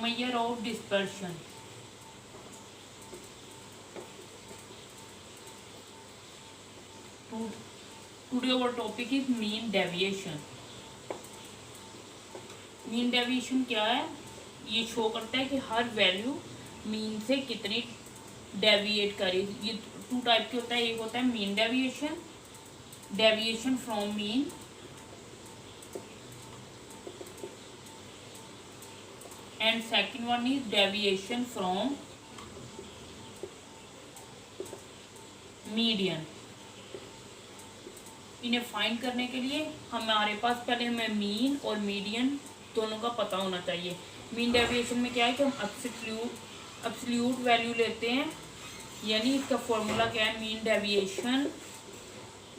measure of dispersion. Today our topic is mean deviation. Mean deviation क्या है? ये show करता है कि हर वैल्यू मीन से कितनी डेविएट करे। ये टू टाइप के होता है, एक होता है mean deviation, deviation from mean, and second one is deviation from median. इन्हें फाइंड करने के लिए हमारे पास पहले हमें मीन और मीडियन दोनों का पता होना चाहिए। मीन डेविएशन में क्या है कि हम एब्सोल्यूट वैल्यू लेते हैं, यानी इसका फॉर्मूला क्या है, mean deviation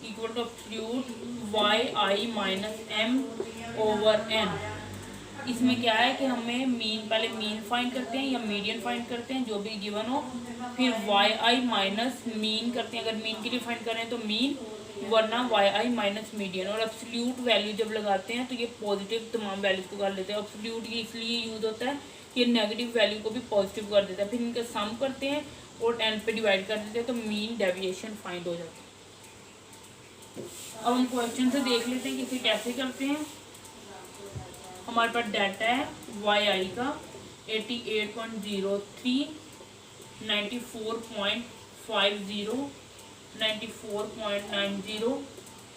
equal to absolute yi minus m over n। इसमें क्या है कि हमें मीन, पहले मीन फाइंड करते हैं या मीडियन फाइंड करते हैं, जो भी गिवन हो, फिर yi माइनस मीन करते हैं। अगर मीन के लिए फाइंड करें तो मीन, वरना yi माइनस मीडियन। और एब्सोल्यूट वैल्यू जब लगाते हैं तो ये पॉजिटिव तमाम वैल्यूज को कर लेते हैं। एब्सोल्यूट ये इसलिए यूज होता है कि नेगेटिव वैल्यू को भी पॉजिटिव कर देता है। फिर इनका सम करते हैं और n पे डिवाइड कर देते हैं तो मीन डेविएशन फाइंड हो जाता है। अब हम क्वेश्चन से देख लेते हैं कि इसे कैसे करते हैं। हमारे पास डाटा है yi का 88.03, 94.50, 94.90,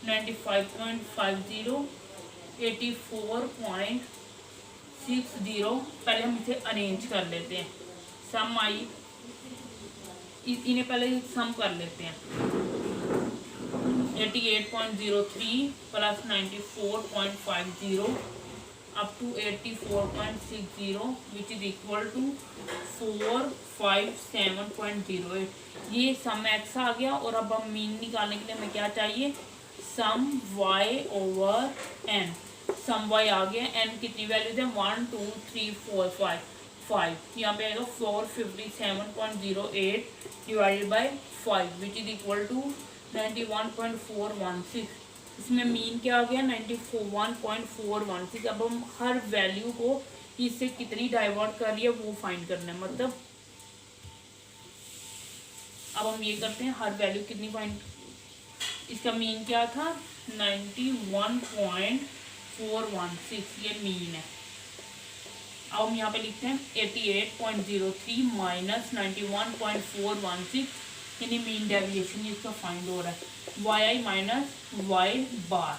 95.50, 84.60। पहले हम इसे अरेंज कर लेते हैं। सम आई, इन्हें पहले सम कर लेते हैं। 88.03 plus 94.50 up to 84.60 which is equal to 457.08। ये सम एक्स आ गया। और अब हम मीन निकालने के लिए हमें क्या चाहिए, सम y ओवर n। सम y आ गया, n कितनी वैल्यूज है, 1 2 3 4 5। यहाँ पे आएगा 457.08 divided by 5 which is equal to 91.416। इसमें मीन क्या आ गया, 91.416। अब हम हर वैल्यू को इससे कितनी डाइवर्ट कर रही है वो फाइंड करना है। मतलब अब हम ये करते हैं, हर वैल्यू कितनी फाइंड, इसका मीन क्या था, 91.416, ये मीन है। अब हम यहाँ पे लिखते हैं 88.03 माइनस 91.416, यानी मीन डेविएशन इसका फाइंड हो रहा है, yi माइनस y बार।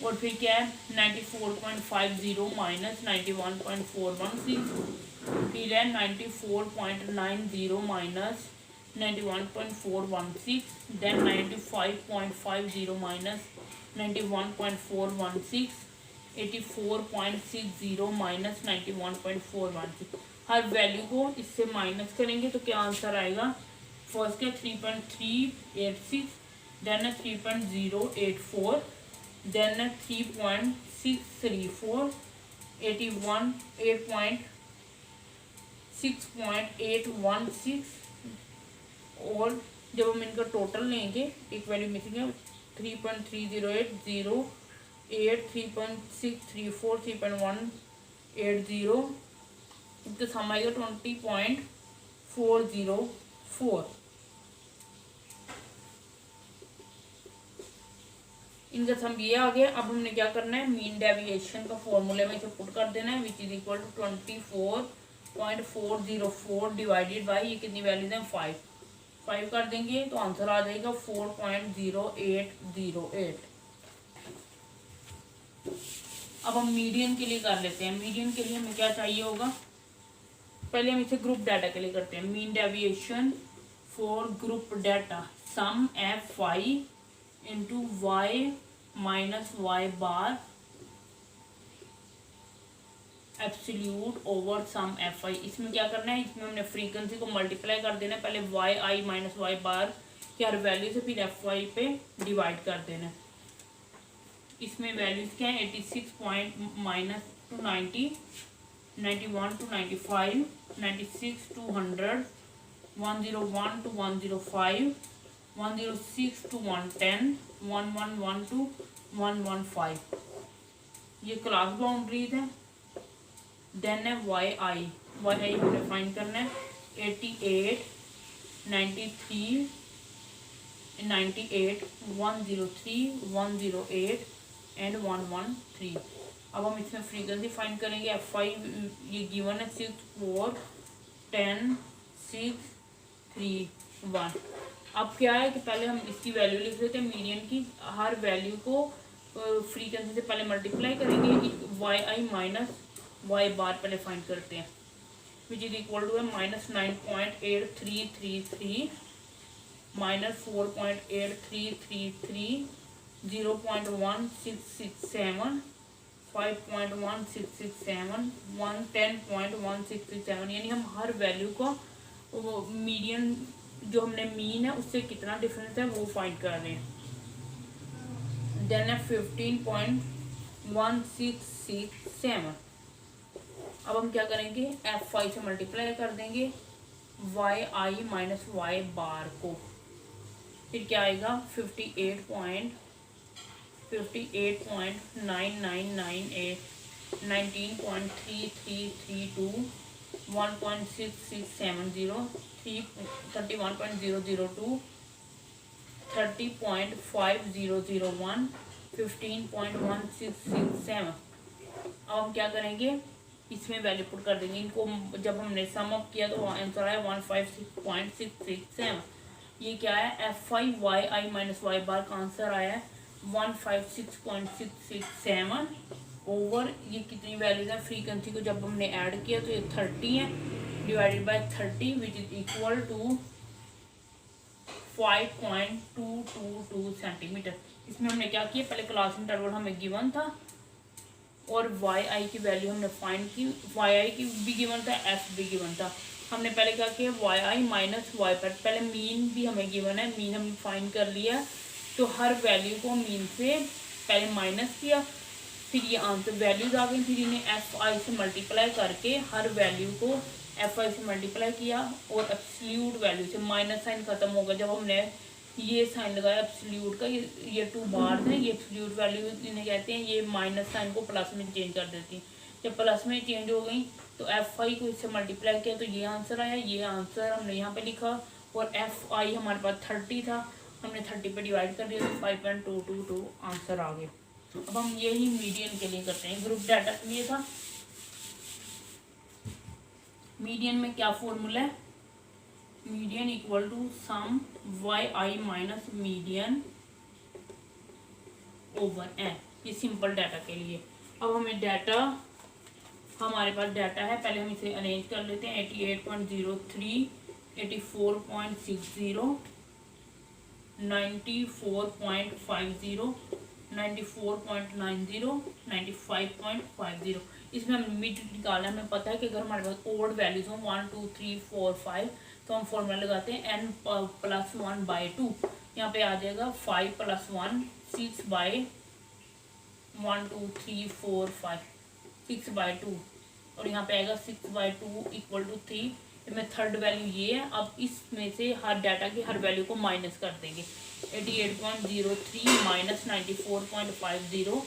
और फिर क्या है, 94.50 माइनस 91.416, फिर है 94.90 माइनस 91.416, देन 95.50 माइनस 91.416, 84.60 माइनस 91.416। हर वैल्यू को इससे माइनस करेंगे तो क्या आंसर आएगा, फर्स्ट का 3.386, देन 3.084, देन 3.634, 6.816। और जब हम इनका टोटल लेंगे, एक वैल्यू मिसिंग है, 3.308, 08, 3.634, 3.180, इनका सम आएगा 20.404। इनका सम ये आ गया। अब हमने क्या करना है, मीन डेविएशन का फॉर्मूले में इसे पुट कर देना है, which is equal to 24.404 divided by, ये कितनी वैल्यूज हैं, 5 कर देंगे तो आंसर आ जाएगा 4.0808। अब हम मीडियन के लिए कर लेते हैं। मीडियन के लिए हमें क्या चाहिए होगा, पहले हम इसे ग्रुप डाटा के लिए करते हैं। Mean deviation for group data, sum fi into y minus y bar absolute over sum fi। इसमें क्या करना है, इसमें हमने फ्रीक्वेंसी को मल्टीप्लाई कर देना है, पहले yi माइनस y बार की हर वैल्यू से फिर fi पे डिवाइड कर देना है। इसमें वैल्यूज क्या है, 86 point minus two 90, 91 to 95, 96 to 100, 101 to 105, 106 to 110, 111 to 115। ये क्लास बाउंड्रीज हैं। देन है वाई आई हमें फाइंड करना है 88, 93, 98, 103, 108 एंड 113। अब हम इसमें फ्रीक्वेंसी फाइंड करेंगे। F5 ये गिवन है 6, 4, 10, 6, 3, 1। अब क्या है कि पहले हम इसकी वैल्यू लिख लेते हैं मीडियन की। हर वैल्यू को फ्रीक्वेंसी से पहले मल्टीप्लाई करेंगे। वाई आई माइनस वाई बार पहले फाइंड करते हैं, विच इज इक्वल टू है -9.8333 -4.8333 0.1667 5.1667 10.1667। यानी हम हर वैल्यू को मीडियन जो हमने मीन है उससे कितना डिफरेंस है वो फाइंड कर रहे हैं। देन है 15.1667। अब हम क्या करेंगे, F5 से मल्टीप्लाई कर देंगे वाई आई माइनस वाई बार को। फिर क्या आएगा 58.9998 19.3332 1.6670 31.002 30.5001 15.1667। अब हम क्या करेंगे, इसमें वैल्यू पुट कर देंगे। इनको जब हमने सम अप किया तो आंसर आया 156.667। ये क्या है, F5 Y I minus Y बार का आंसर आया है 156.667 ओवर ये कितनी वैल्यूज है फ्रीक्वेंसी को जब हमने ऐड किया तो ये 30 है divided by 30 which is equal to 5.222 centimetre. इसमें हमने क्या किया, पहले क्लास इंटरवल हमें गिवन था और वाई आई की वैल्यू हमने फाइंड की। वाई आई की भी गिवन था, एफ भी गिवन था। हमने पहले क्या किया, वाई आई माइनस वाई पर पहले मीन भी हमें गिवन है, मीन हमने फाइंड कर लिया। तो हर वैल्यू को मीन से पहले माइनस किया, फिर ये आंसर वैल्यूज आ गई। फिर इन्हें एफ आई से मल्टीप्लाई करके हर वैल्यू को एफ आई से मल्टीप्लाई किया और एब्सोल्यूट वैल्यू से माइनस साइन खत्म होगा। जब हमने ये साइन लगाया एब्सोल्यूट का, ये टू बार है, ये एब्सोल्यूट वैल्यू इन्हें कहते हैं। ये माइनस साइन को प्लस में चेंज कर देती है। जब प्लस में चेंज हो गई तो एफ आई को इससे मल्टीप्लाई किया तो ये आंसर आया। ये आंसर हमने यहाँ पे लिखा और एफ आई हमारे पास 30 था, हमने 30 पे डिवाइड कर दिया तो 5.222 आंसर आ गया। अब हम यही मीडियन के लिए करते हैं, ग्रुप डाटा के लिए था। मीडियन में क्या फॉर्मूला है, median equal to sum Y I minus median over N. ये सिंपल डाटा के लिए। अब हमें डाटा, हमारे पास डाटा है, पहले हम इसे अरेंज कर लेते हैं। 88.03 84.60 94.50 94.90 95.50। इसमें हम मिड निकालना है। हमें पता है कि अगर हमारे पास ओड वैल्यूज हो 1 2 3 4 5 तो हम फॉर्मूला लगाते हैं n + 1/2। यहाँ पे आ जाएगा 5 + 1 6/1 2 3 4 5 6/2 और यहाँ पे आएगा 6/2 = 3। इसमें थर्ड वैल्यू ये है। अब इसमें से हर डाटा की हर वैल्यू को माइनस कर देंगे। 88.03 minus 94.50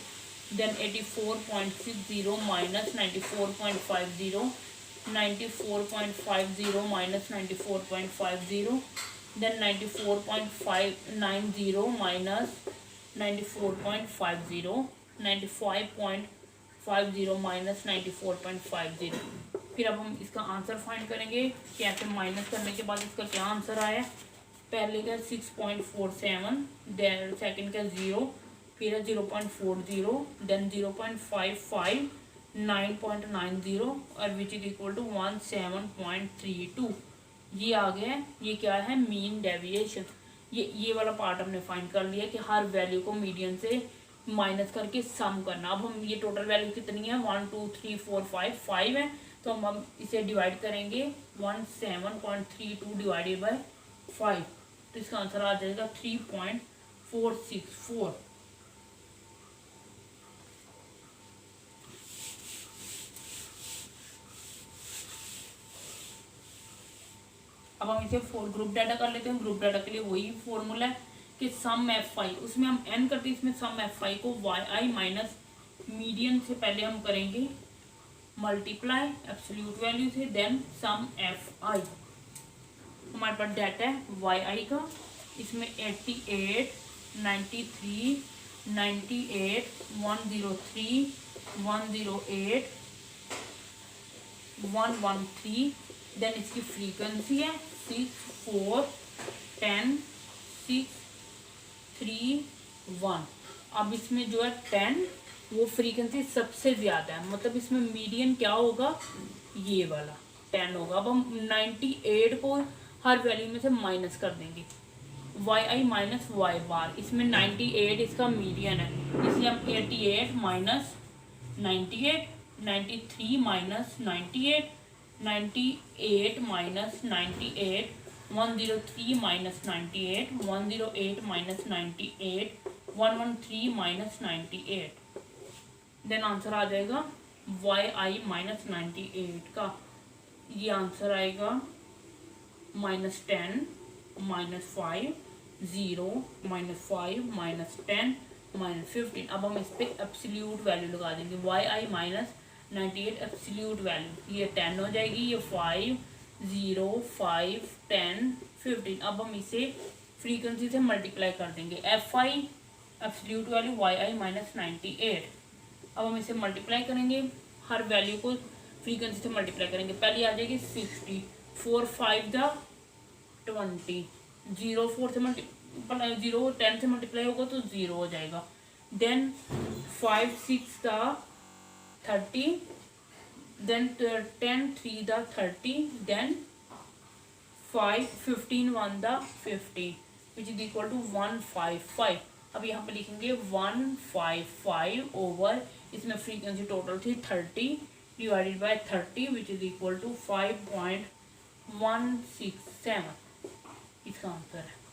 then 84.60 minus 94.50 94.50 minus 94.50 then 94.590 minus 94.50 95.50 minus 94.50। फिर अब हम इसका आंसर फाइंड करेंगे। कैसे माइनस करने के बाद इसका क्या आंसर आया, पहले का 6.47 देन सेकंड का 0 फिर 0.40 देन 0.55 9.90 और विच इज इक्वल टू 17.32। ये आ गया। ये क्या है, मीन डेविएशन। ये वाला पार्ट हमने फाइंड कर लिया कि हर वैल्यू को मीडियन से माइनस करके सम करना। अब हम ये टोटल वैल्यू कितनी है 1 2 3 4 5 है तो हम इसे डिवाइड करेंगे 17.32 डिवाइडेड बाय 5 तो इसका आंसर आ जाएगा 3.464। अब हम इसे ग्रुप डाटा कर लेते हैं। ग्रुप डाटा के लिए वही फॉर्मूला है कि सम एफ आई, उसमें हम एन करते हैं, इसमें सम एफ आई को वाई आई माइनस मीडियन से पहले हम करेंगे मल्टीप्लाई एब्सोल्यूट वैल्यू से, देन सम एफ आई। हमारे पास डाटा है वाई आई का, इसमें 88, 93, 98, 103, 108, 113, देन इसकी फ्रीक्वेंसी है 6, 4, 10, 6, 3, 1। अब इसमें जो है 10 वो फ्रीक्वेंसी सबसे ज़्यादा है, मतलब इसमें मीडियन क्या होगा, ये वाला 10 होगा। अब हम 98 को हर वैल्यू में से माइनस कर देंगे, Y I minus Y bar, इसमें 98 इसका मीडियन है, इसलिए हम 88 minus 98, 93 minus 98, 98 minus 98, 103 minus 98, 108 minus 98, 113 minus 98, then answer आ जाएगा वाई आई माइनस 98 का। ये आंसर आएगा -10, -5, 0, -5, -10, -15। अब हम इस पर एब्सोल्यूट वैल्यू लगा देंगे, Y I minus 98 absolute value, ये 10 हो जाएगी, ये 5, 0, 5, 10, 15। अब हम इसे फ्रीक्वेंसी से मल्टीप्लाई कर देंगे, F I absolute value Y I minus 98। अब हम इसे मल्टीप्लाई करेंगे, हर वैल्यू को फ्रीक्वेंसी से मल्टीप्लाई करेंगे। पहले आ जाएगी 60, 4, 5 द 20, 0 4 से 0 10 से मल्टीप्लाई होगा तो 0 हो जाएगा, then 5 6 the 30, then 10 3 the 30, then 5 15 1 the 50 which is equal to 155। अब यहाँ पे लिखेंगे 155 ओवर, इसमें फ्रीक्वेंसी टोटल थी 30 divided by 30 which is equal to 5.167, इसका आंसर है।